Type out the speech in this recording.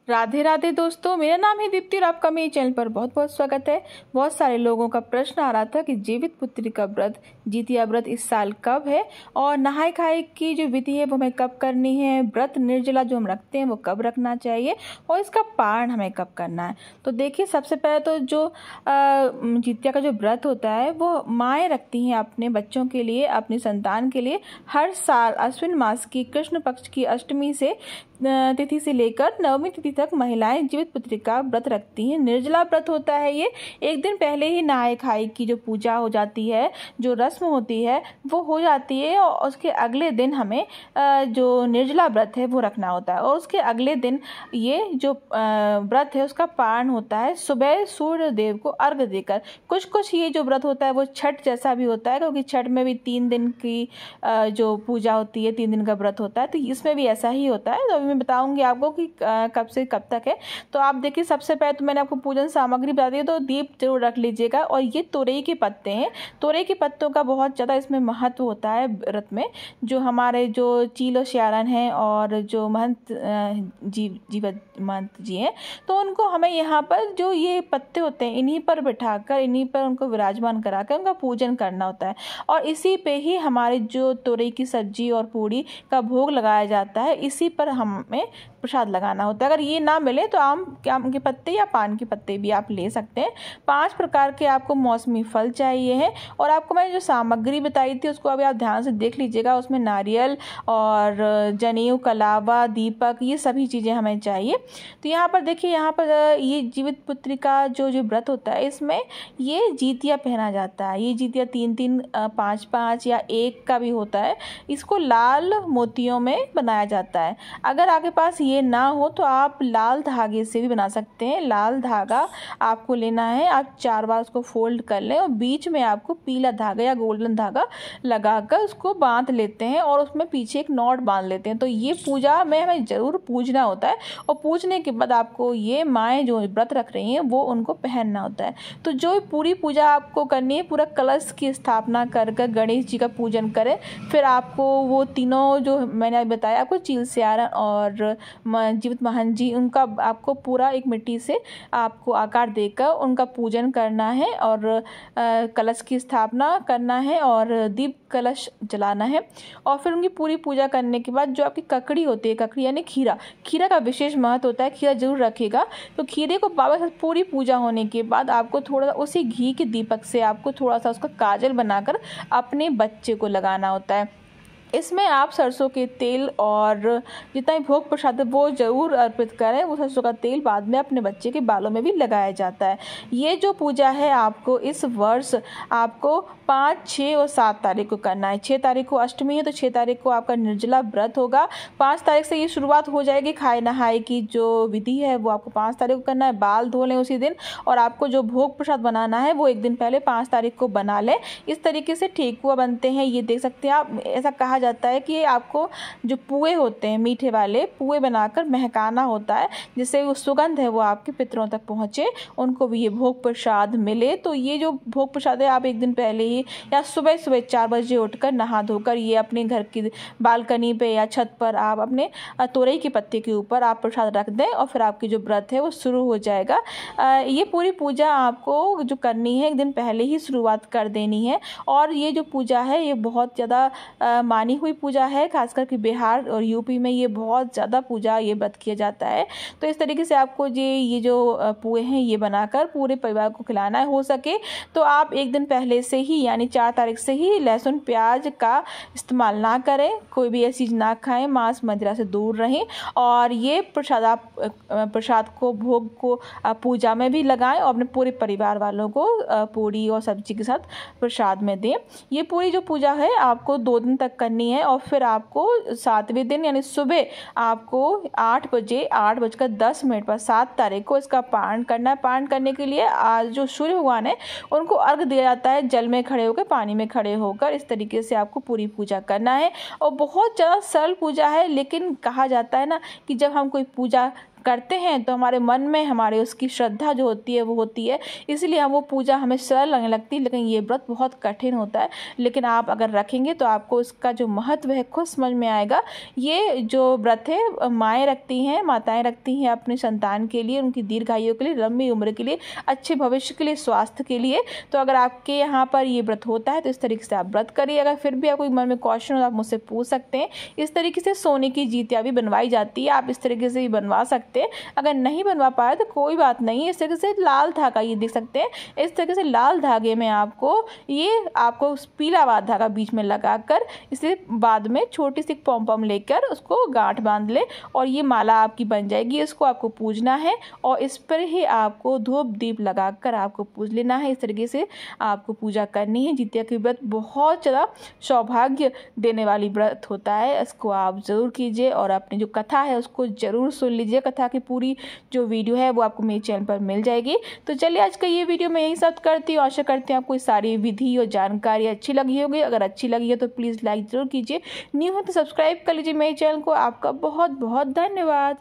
राधे राधे दोस्तों, मेरा नाम है दीप्ति और आपका मेरे चैनल पर बहुत बहुत स्वागत है। बहुत सारे लोगों का प्रश्न आ रहा था कि जीवित पुत्री का व्रत, जितिया व्रत इस साल कब है और नहाय खाए की जो विधि है वो हमें कब करनी है, व्रत निर्जला जो हम रखते हैं वो कब रखना चाहिए और इसका पारण हमें कब करना है। तो देखिए, सबसे पहले तो जो जितिया का जो व्रत होता है वो माएँ रखती हैं अपने बच्चों के लिए, अपनी संतान के लिए। हर साल अश्विन मास की कृष्ण पक्ष की अष्टमी से तिथि से लेकर नवमी तिथि तक महिलाएं जीवित पुत्री का व्रत रखती हैं। निर्जला व्रत होता है ये। एक दिन पहले ही नहाय खाए की जो पूजा हो जाती है, जो रस्म होती है वो हो जाती है और उसके अगले दिन हमें जो निर्जला व्रत है वो रखना होता है। और उसके अगले दिन ये जो व्रत है उसका पारण होता है सुबह सूर्य देव को अर्घ्य देकर। कुछ ये जो व्रत होता है वो छठ जैसा भी होता है, क्योंकि छठ में भी 3 दिन की जो पूजा होती है, 3 दिन का व्रत होता है, तो इसमें भी ऐसा ही होता है। तो मैं बताऊंगी आपको कि कब से कब तक है। तो आप देखिए, सबसे पहले तो मैंने आपको पूजन सामग्री बता दी, तो दीप जरूर रख लीजिएगा। और ये तोरई के पत्ते हैं। तोरई के पत्तों का बहुत ज़्यादा इसमें महत्व होता है व्रत में। जो हमारे जो चीलो श्यारण हैं और जो महंत जीवत महंत जी हैं, तो उनको हमें यहाँ पर जो ये पत्ते होते हैं इन्हीं पर बिठाकर, इन्हीं पर उनको विराजमान कराकर उनका पूजन करना होता है। और इसी पे ही हमारे जो तोरई की सब्जी और पूड़ी का भोग लगाया जाता है, इसी पर हमें प्रसाद लगाना होता है। अगर ये ना मिले तो आम के पत्ते या पान के पत्ते भी आप ले सकते हैं। 5 प्रकार के आपको मौसमी फल चाहिए हैं। और आपको मैंने जो सामग्री बताई थी उसको अभी आप ध्यान से देख लीजिएगा। उसमें नारियल और जनेऊ, कलावा, दीपक, ये सभी चीज़ें हमें चाहिए। तो यहाँ पर देखिए, यहाँ पर ये जीवित पुत्री का जो व्रत होता है इसमें ये जीतिया पहना जाता है। ये जीतिया 3-3, 5-5 या 1 का भी होता है। इसको लाल मोतियों में बनाया जाता है। अगर आपके पास ये ना हो तो आप लाल धागे से भी बना सकते हैं। लाल धागा आपको लेना है, आप 4 बार उसको फोल्ड कर लें और बीच में आपको पीला धागा या गोल्डन धागा लगाकर उसको बांध लेते हैं और उसमें पीछे एक नॉट बांध लेते हैं। तो ये पूजा में हमें ज़रूर पूजना होता है और पूजने के बाद आपको ये माएँ जो व्रत रख रही हैं वो उनको पहनना होता है। तो जो पूरी पूजा आपको करनी है, पूरा कलश की स्थापना कर कर गणेश जी का पूजन करें। फिर आपको वो तीनों जो मैंने बताया, आपको चील श्यारण और जीवित महंत जी, उनका आपको पूरा एक मिट्टी से आपको आकार देकर उनका पूजन करना है और कलश की स्थापना करना है और दीप कलश जलाना है। और फिर उनकी पूरी पूजा करने के बाद जो आपकी ककड़ी होती है, ककड़ी यानी खीरा का विशेष महत्व होता है। खीरा जरूर रखेगा। तो खीरे को बाबा से पूरी पूजा होने के बाद आपको थोड़ा सा उसी घी के दीपक से आपको थोड़ा सा उसका काजल बनाकर अपने बच्चे को लगाना होता है। इसमें आप सरसों के तेल और जितना भी भोग प्रसाद है वो ज़रूर अर्पित करें। वो सरसों का तेल बाद में अपने बच्चे के बालों में भी लगाया जाता है। ये जो पूजा है आपको इस वर्ष आपको 5, 6 और 7 तारीख को करना है। 6 तारीख को अष्टमी है तो 6 तारीख को आपका निर्जला व्रत होगा। 5 तारीख से ये शुरुआत हो जाएगी। खाए नहाए की जो विधि है वो आपको 5 तारीख को करना है। बाल धो लें उसी दिन और आपको जो भोग प्रसाद बनाना है वो एक दिन पहले 5 तारीख को बना लें। इस तरीके से ठेकुआ बनते हैं, ये देख सकते हैं आप। ऐसा कहा जाता है कि आपको जो पुए होते हैं, मीठे वाले पुए बनाकर महकाना होता है, जिससे वो सुगंध है वो आपके पितरों तक पहुँचे, उनको भी ये भोग प्रसाद मिले। तो ये जो भोग प्रसाद है आप एक दिन पहले ही या सुबह 4 बजे उठकर नहा धोकर ये अपने घर की बालकनी पे या छत पर आप अपने तोरई के पत्ते के ऊपर आप प्रसाद रख दें और फिर आपकी जो व्रत है वो शुरू हो जाएगा। ये पूरी पूजा आपको जो करनी है एक दिन पहले ही शुरुआत कर देनी है। और ये जो पूजा है ये बहुत ज़्यादा मानी हुई पूजा है। खासकर कि बिहार और यूपी में ये बहुत ज़्यादा पूजा ये व्रत किया जाता है। तो इस तरीके से आपको ये जो पुए हैं ये बनाकर पूरे परिवार को खिलाना है। हो सके तो आप एक दिन पहले से ही यानी 4 तारीख से ही लहसुन प्याज का इस्तेमाल ना करें, कोई भी ऐसी चीज़ ना खाएं, मांस मदिरा से दूर रहें। और ये प्रसाद आप प्रसाद को, भोग को पूजा में भी लगाएं और अपने पूरे परिवार वालों को पूड़ी और सब्जी के साथ प्रसाद में दें। ये पूरी जो पूजा है आपको 2 दिन तक करनी है। और फिर आपको 7वें दिन यानी सुबह आपको 8 बजे 8:10 पर 7 तारीख को इसका पारण करना है। पारण करने के लिए आज जो सूर्य भगवान है उनको अर्घ दिया जाता है, जल में खड़े होकर, पानी में खड़े होकर। इस तरीके से आपको पूरी पूजा करना है। और बहुत ज़्यादा सरल पूजा है, लेकिन कहा जाता है ना कि जब हम कोई पूजा करते हैं तो हमारे मन में हमारे उसकी श्रद्धा जो होती है वो होती है, इसलिए हम वो पूजा हमें सरल लगने लगती है। लेकिन ये व्रत बहुत कठिन होता है, लेकिन आप अगर रखेंगे तो आपको उसका जो महत्व है खुद समझ में आएगा। ये जो व्रत है माताएं रखती हैं अपने संतान के लिए, उनकी दीर्घायु के लिए, लंबी उम्र के लिए, अच्छे भविष्य के लिए, स्वास्थ्य के लिए। तो अगर आपके यहाँ पर ये व्रत होता है तो इस तरीके से आप व्रत करिए। अगर फिर भी आपको मन में क्वेश्चन हो तो आप मुझसे पूछ सकते हैं। इस तरीके से सोने की जितिया भी बनवाई जाती है, आप इस तरीके से भी बनवा सकते हैं। अगर नहीं बनवा पाए तो कोई बात नहीं, इस तरीके से लाल धागा, ये देख सकते हैं, इस तरीके से लाल धागे में आपको पीला वाला धागा बीच में लगाकर इसे बाद में छोटी सी पॉम लेकर उसको गांठ बांध ले और ये माला आपकी बन जाएगी। इसको आपको पूजना है और इस पर ही आपको धूप दीप लगाकर आपको पूज लेना है। इस तरीके से आपको पूजा करनी है। जितिया की व्रत बहुत ज़्यादा सौभाग्य देने वाली व्रत होता है, इसको आप ज़रूर कीजिए और अपनी जो कथा है उसको ज़रूर सुन लीजिए। कथा की पूरी जो वीडियो है वो आपको मेरे चैनल पर मिल जाएगी। तो चलिए आज का ये वीडियो मैं यही सब करती हूँ। आशा करती हूँ आपको ये सारी विधि और जानकारी अच्छी लगी होगी। अगर अच्छी लगी है तो प्लीज़ लाइक ज़रूर कीजिए, न्यू है तो सब्सक्राइब कर लीजिए मेरे चैनल को। आपका बहुत बहुत धन्यवाद।